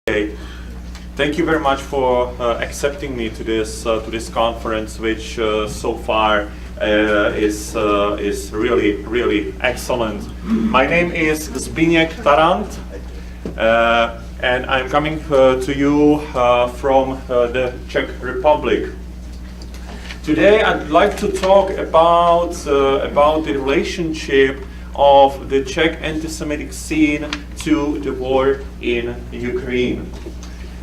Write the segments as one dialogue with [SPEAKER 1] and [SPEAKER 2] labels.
[SPEAKER 1] Thank you very much for accepting me to this conference, which so far is really excellent. My name is Zbynek Tarant, and I'm coming to you from the Czech Republic. Today, I'd like to talk about the relationship of the Czech anti-Semitic scene to the war in Ukraine.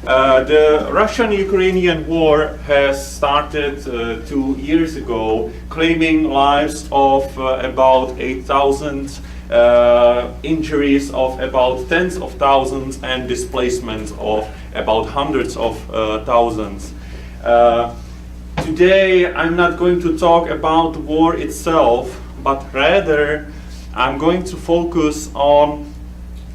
[SPEAKER 1] The Russian-Ukrainian war has started 2 years ago, claiming lives of about 8,000, injuries of about tens of thousands, and displacement of about hundreds of thousands. Today, I'm not going to talk about the war itself, but rather I'm going to focus on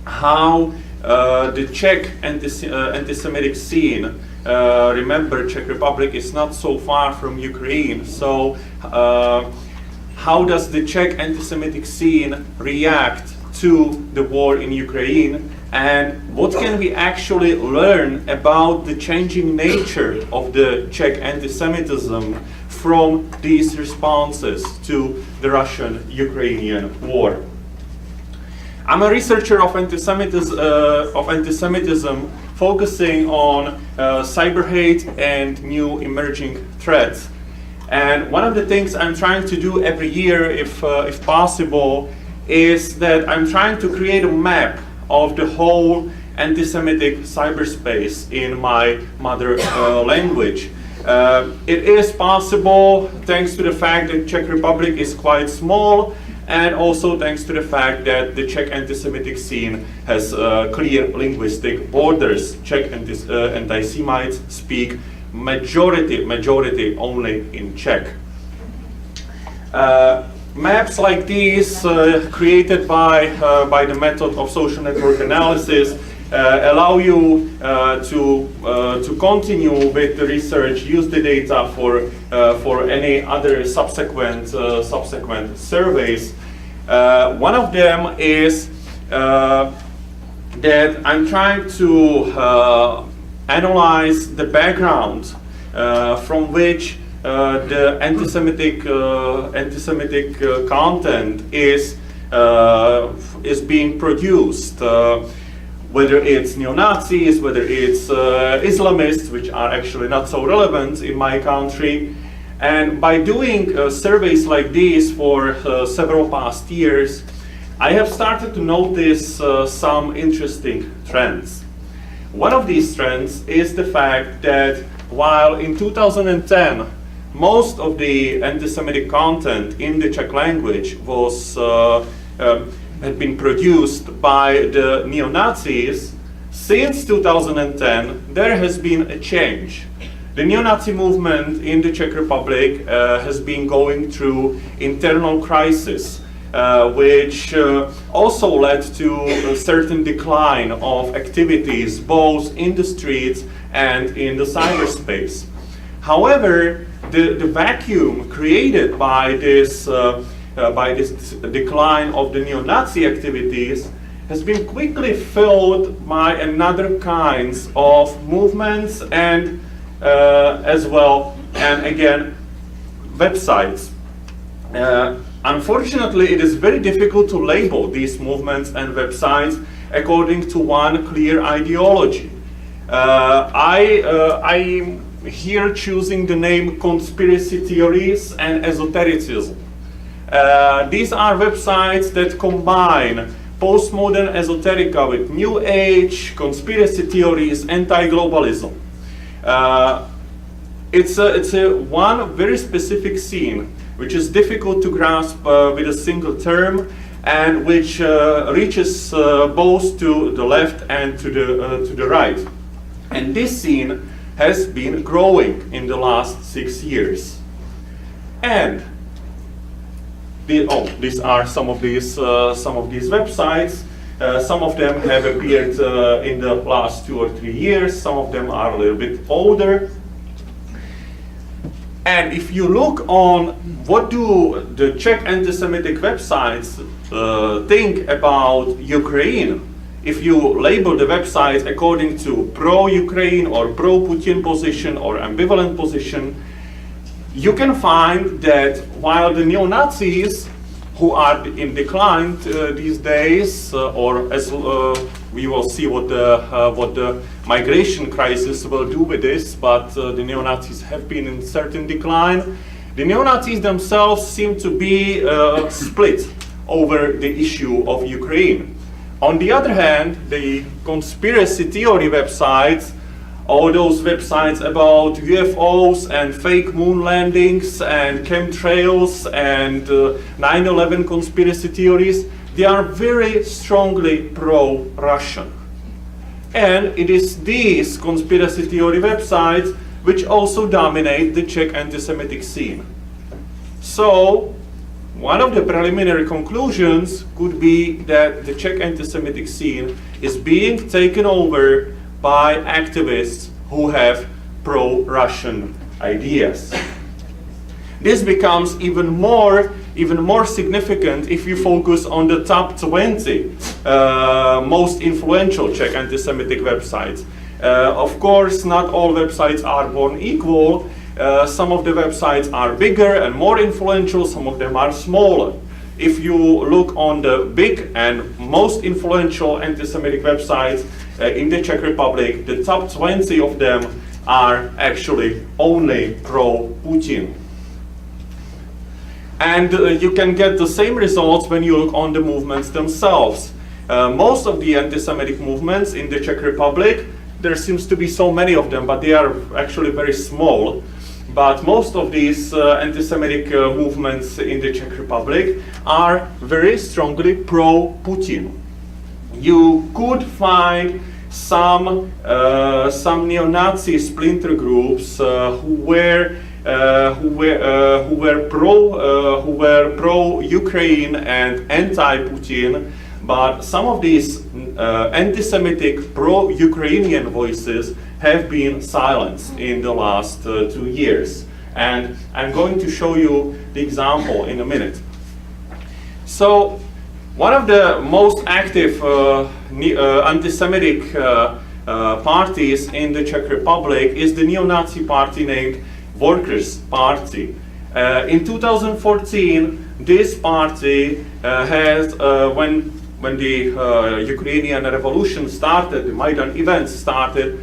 [SPEAKER 1] how the Czech anti-Semitic scene, remember Czech Republic is not so far from Ukraine, so how does the Czech anti-Semitic scene react to the war in Ukraine, and what can we actually learn about the changing nature of the Czech anti-Semitism from these responses to the Russian-Ukrainian war. I'm a researcher of anti-Semitism, focusing on cyber hate and new emerging threats. And one of the things I'm trying to do every year, if possible, is that I'm trying to create a map of the whole anti-Semitic cyberspace in my mother language. It is possible thanks to the fact that Czech Republic is quite small, and also thanks to the fact that the Czech anti-Semitic scene has clear linguistic borders. Czech anti-Semites speak majority only in Czech. Maps like these, created by the method of social network analysis, allow you to continue with the research, use the data for any other subsequent surveys. One of them is that I'm trying to analyze the background from which the anti-Semitic content is being produced. Whether it's neo-Nazis, whether it's Islamists, which are actually not so relevant in my country. And by doing surveys like these for several past years, I have started to notice some interesting trends. One of these trends is the fact that while in 2010 most of the anti-Semitic content in the Czech language was had been produced by the neo-Nazis, since 2010 there has been a change. The neo-Nazi movement in the Czech Republic has been going through internal crisis, which also led to a certain decline of activities both in the streets and in the cyberspace. However, the vacuum created by this decline of the neo-Nazi activities has been quickly filled by another kinds of movements and as well, and again, websites. Unfortunately, it is very difficult to label these movements and websites according to one clear ideology. I'm here choosing the name conspiracy theories and esotericism. These are websites that combine postmodern esoterica with New Age, conspiracy theories, anti-globalism. It's a one very specific scene, which is difficult to grasp with a single term, and which reaches both to the left and to the right. And this scene has been growing in the last 6 years. And these are some of these websites. Some of them have appeared in the last 2 or 3 years. Some of them are a little bit older. And if you look on what do the Czech anti-Semitic websites think about Ukraine if you label the websites according to pro-Ukraine or pro-Putin position or ambivalent position, you can find that while the neo-Nazis, who are in decline these days, or as we will see what the migration crisis will do with this, but the neo-Nazis have been in certain decline. The neo-Nazis themselves seem to be split over the issue of Ukraine. On the other hand, the conspiracy theory websites, all those websites about UFOs and fake moon landings and chemtrails and 9/11 conspiracy theories, they are very strongly pro-Russian. And it is these conspiracy theory websites which also dominate the Czech anti-Semitic scene. So, one of the preliminary conclusions could be that the Czech anti-Semitic scene is being taken over by activists who have pro-Russian ideas. This becomes even more significant if you focus on the top 20 most influential Czech anti-Semitic websites. Of course, not all websites are born equal. Some of the websites are bigger and more influential, some of them are smaller. If you look on the big and most influential anti-Semitic websites in the Czech Republic, the top 20 of them are actually only pro-Putin. And you can get the same results when you look on the movements themselves. Most of the anti-Semitic movements in the Czech Republic, there seems to be so many of them, but they are actually very small. But most of these anti-Semitic movements in the Czech Republic are very strongly pro-Putin. You could find some neo-Nazi splinter groups who were pro-Ukraine and anti-Putin, but some of these anti-Semitic pro-Ukrainian voices have been silenced in the last 2 years. And I'm going to show you the example in a minute. So, one of the most active anti-Semitic parties in the Czech Republic is the neo-Nazi party named Workers' Party. In 2014, this party has, when the Ukrainian revolution started, the Maidan events started,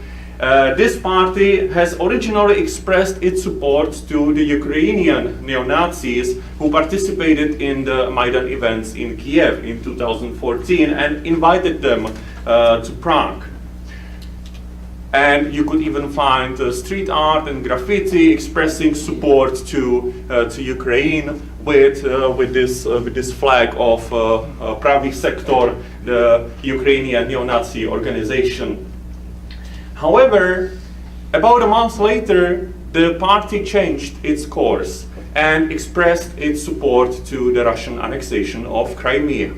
[SPEAKER 1] this party has originally expressed its support to the Ukrainian neo-Nazis who participated in the Maidan events in Kiev in 2014 and invited them to Prague. And you could even find street art and graffiti expressing support to Ukraine with this flag of Pravý Sektor, the Ukrainian neo-Nazi organization. However, about a month later, the party changed its course and expressed its support to the Russian annexation of Crimea.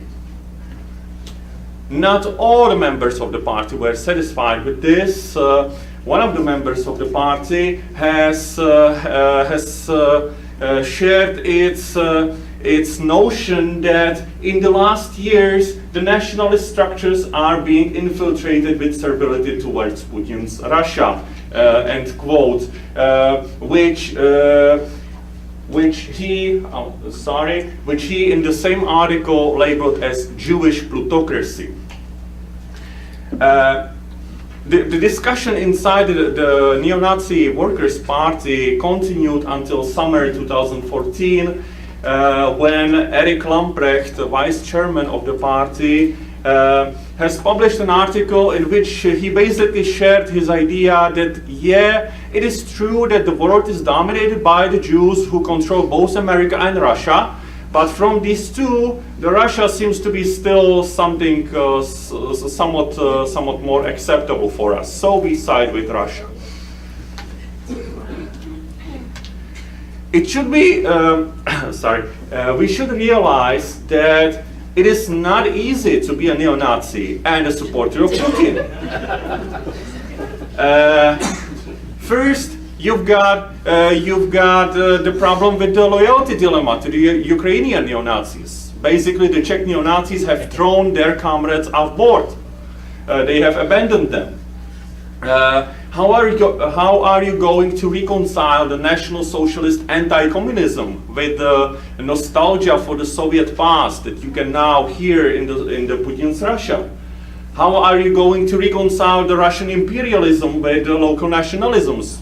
[SPEAKER 1] Not all the members of the party were satisfied with this. One of the members of the party has shared its notion that in the last years the nationalist structures are being infiltrated with servility towards Putin's Russia, end quote, which he in the same article labeled as Jewish plutocracy. The discussion inside the neo-Nazi Workers' Party continued until summer 2014, when Eric Lamprecht, the vice chairman of the party, has published an article in which he basically shared his idea that, yeah, it is true that the world is dominated by the Jews who control both America and Russia, but from these two, the Russia seems to be still something somewhat more acceptable for us. So we side with Russia. It should be, we should realize that it is not easy to be a neo-Nazi and a supporter of Putin. First, you've got the problem with the loyalty dilemma to the Ukrainian neo-Nazis. Basically, the Czech neo-Nazis have thrown their comrades off board. they have abandoned them. How are you going to reconcile the National Socialist anti-communism with the nostalgia for the Soviet past that you can now hear in the Putin's Russia? How are you going to reconcile the Russian imperialism with the local nationalisms?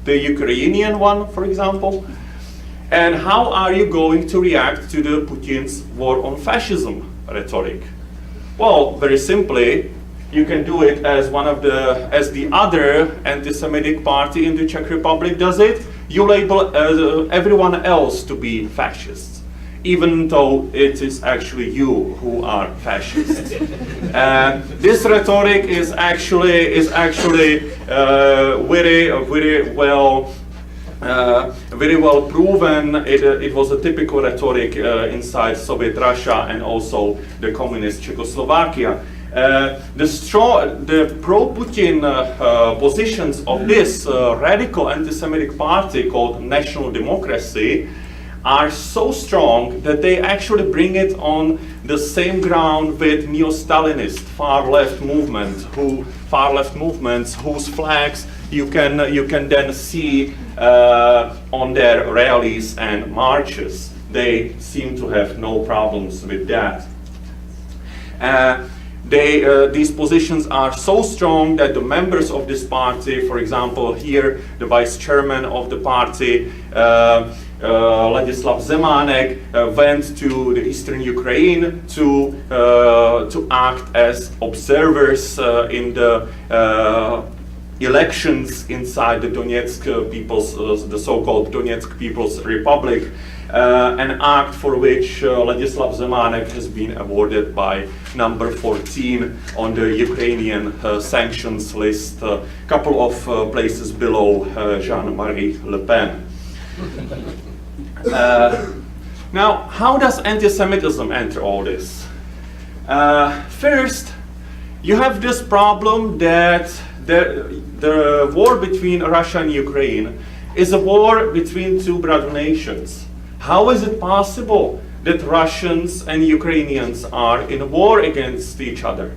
[SPEAKER 1] The Ukrainian one, for example? And how are you going to react to the Putin's war on fascism rhetoric? Well, very simply, you can do it as as the other anti-Semitic party in the Czech Republic does it. You label everyone else to be fascists, even though it is actually you who are fascists. This rhetoric is actually very well proven. It was a typical rhetoric inside Soviet Russia and also the communist Czechoslovakia. The pro-Putin positions of this radical anti-Semitic party called National Democracy are so strong that they actually bring it on the same ground with neo-Stalinist far-left movements whose flags you can then see on their rallies and marches. They seem to have no problems with that. These positions are so strong that the members of this party, for example, here the vice chairman of the party, Ladislav Zbynek, went to the eastern Ukraine to act as observers in the elections inside the Donetsk the so-called Donetsk People's Republic, an act for which Ladislav Zbynek has been awarded by number 14 on the Ukrainian sanctions list, a couple of places below Jean-Marie Le Pen. Now, how does anti-Semitism enter all this? First, you have this problem that the war between Russia and Ukraine is a war between two brother nations. How is it possible that Russians and Ukrainians are in a war against each other?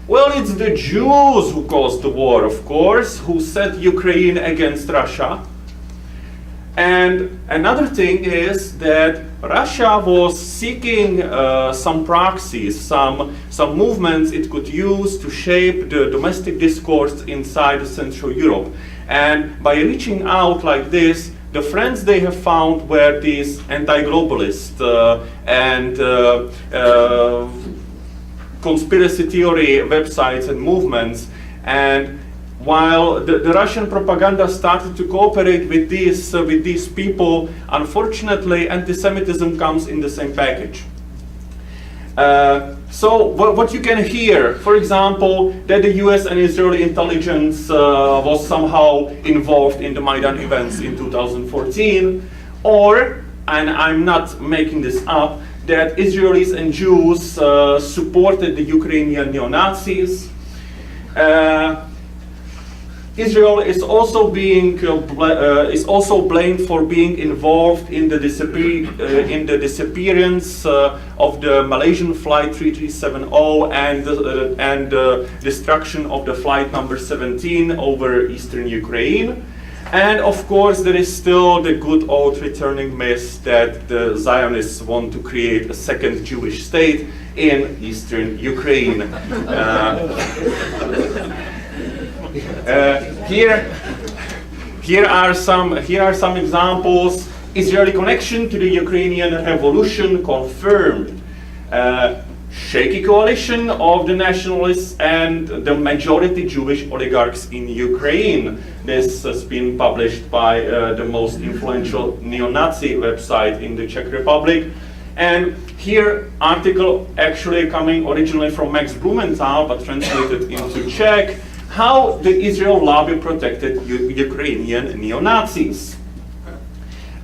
[SPEAKER 1] Well, it's the Jews who caused the war, of course, who set Ukraine against Russia. And another thing is that Russia was seeking some proxies, some movements it could use to shape the domestic discourse inside Central Europe. And by reaching out like this, the friends they have found were these anti-globalist and conspiracy theory websites and movements. And while the Russian propaganda started to cooperate with these people, unfortunately, anti-Semitism comes in the same package. So what you can hear, for example, that the US and Israeli intelligence was somehow involved in the Maidan events in 2014, or, and I'm not making this up, that Israelis and Jews supported the Ukrainian neo-Nazis. Israel is also blamed for being involved in the disappearance of the Malaysian flight 3370 and the destruction of the flight number 17 over eastern Ukraine. And of course, there is still the good old returning myth that the Zionists want to create a second Jewish state in eastern Ukraine. Here are some examples. Israeli connection to the Ukrainian revolution confirmed. Shaky coalition of the nationalists and the majority Jewish oligarchs in Ukraine. This has been published by the most influential neo-Nazi website in the Czech Republic. And here, article actually coming originally from Max Blumenthal, but translated into Czech. How the Israel lobby protected Ukrainian neo-Nazis.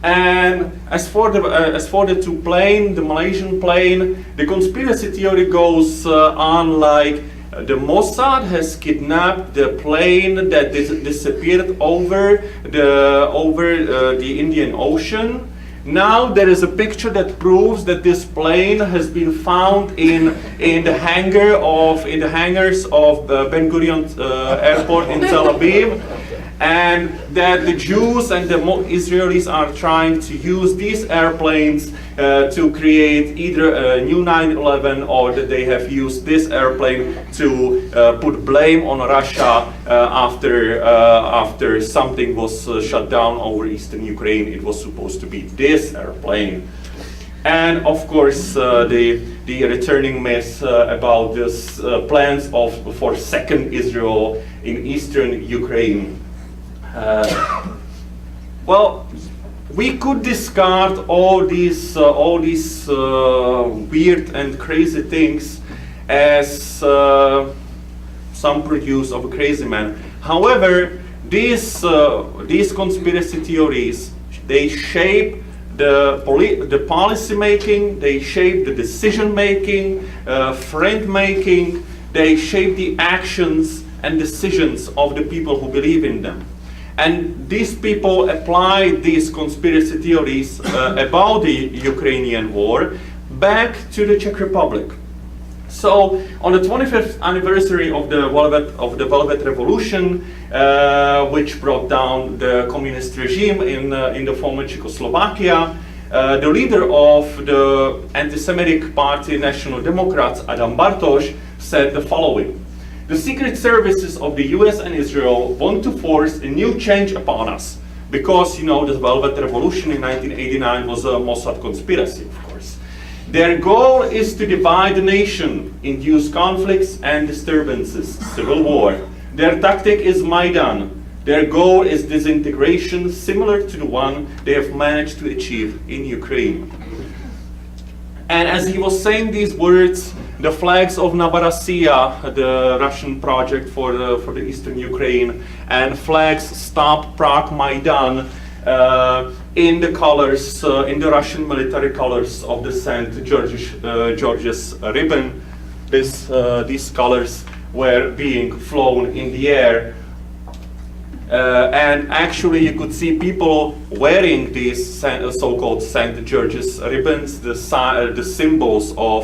[SPEAKER 1] And as for the two plane, the Malaysian plane, the conspiracy theory goes on like the Mossad has kidnapped the plane that disappeared over the Indian Ocean. Now there is a picture that proves that this plane has been found in the hangars of Ben Gurion airport in Tel Aviv, and that the Jews and the Israelis are trying to use these airplanes to create either a new 9/11, or that they have used this airplane to put blame on Russia after something was shut down over eastern Ukraine. It was supposed to be this airplane. And of course, the returning myth about this plans for second Israel in eastern Ukraine. Well, we could discard all these weird and crazy things as some produce of a crazy man. However, these conspiracy theories, they shape the policy making, they shape the decision making, friend making, they shape the actions and decisions of the people who believe in them. And these people apply these conspiracy theories about the Ukrainian war back to the Czech Republic. So, on the 25th anniversary of the Velvet Revolution, which brought down the communist regime in the former Czechoslovakia, the leader of the anti-Semitic party National Democrats, Adam Bartoš, said the following: "The secret services of the US and Israel want to force a new change upon us," because, you know, the Velvet Revolution in 1989 was a Mossad conspiracy, of course. "Their goal is to divide the nation, induce conflicts and disturbances, civil war. Their tactic is Maidan. Their goal is disintegration, similar to the one they have managed to achieve in Ukraine." And as he was saying these words, the flags of Novorossiya, the Russian project for the eastern Ukraine, and flags Stop Prague Maidan in the colors, in the Russian military colors of the St. George's ribbon, these colors were being flown in the air. And actually you could see people wearing these so-called St. George's ribbons, the symbols of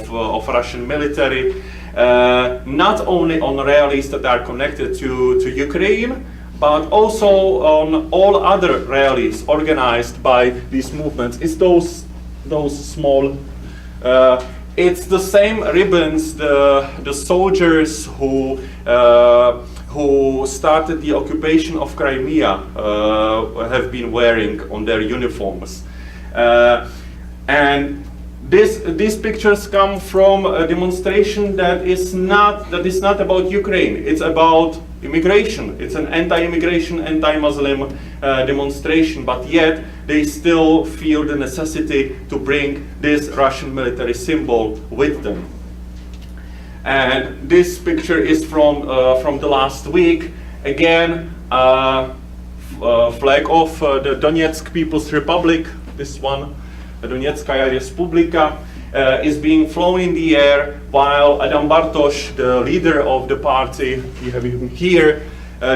[SPEAKER 1] Russian military, not only on rallies that are connected to Ukraine, but also on all other rallies organized by these movements. It's those small, it's the same ribbons the soldiers who started the occupation of Crimea have been wearing on their uniforms. And these pictures come from a demonstration that is not about Ukraine. It's about immigration. It's an anti-immigration, anti-Muslim demonstration, but yet they still feel the necessity to bring this Russian military symbol with them. And this picture is from the last week. Again, flag of the Donetsk People's Republic, this one, the Donetskaya Respublika, is being flown in the air, while Adam Bartoš, the leader of the party, you have him here,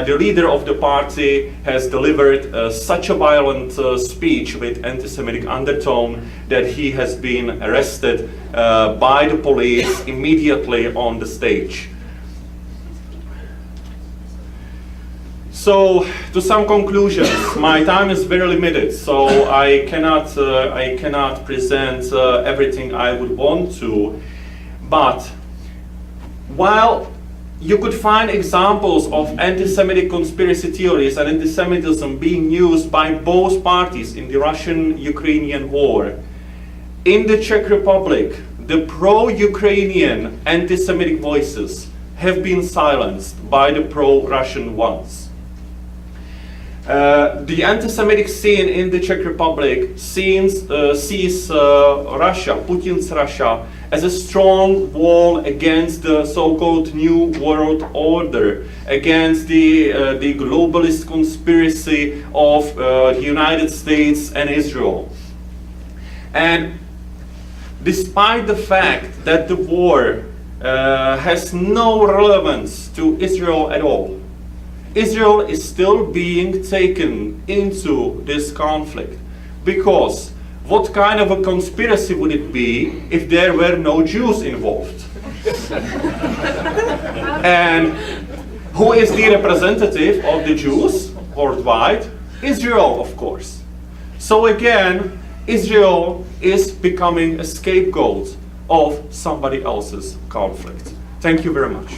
[SPEAKER 1] the leader of the party has delivered such a violent speech with anti-Semitic undertone that he has been arrested by the police immediately on the stage. So, to some conclusions, my time is very limited, so I cannot present everything I would want to. But while you could find examples of anti-Semitic conspiracy theories and anti-Semitism being used by both parties in the Russian-Ukrainian war, in the Czech Republic, the pro-Ukrainian anti-Semitic voices have been silenced by the pro-Russian ones. The anti-Semitic scene in the Czech Republic sees Russia, Putin's Russia, as a strong wall against the so-called New World Order, against the globalist conspiracy of the United States and Israel. And despite the fact that the war has no relevance to Israel at all, Israel is still being taken into this conflict because what kind of a conspiracy would it be if there were no Jews involved? And who is the representative of the Jews worldwide? Israel, of course. So again, Israel is becoming a scapegoat of somebody else's conflict. Thank you very much.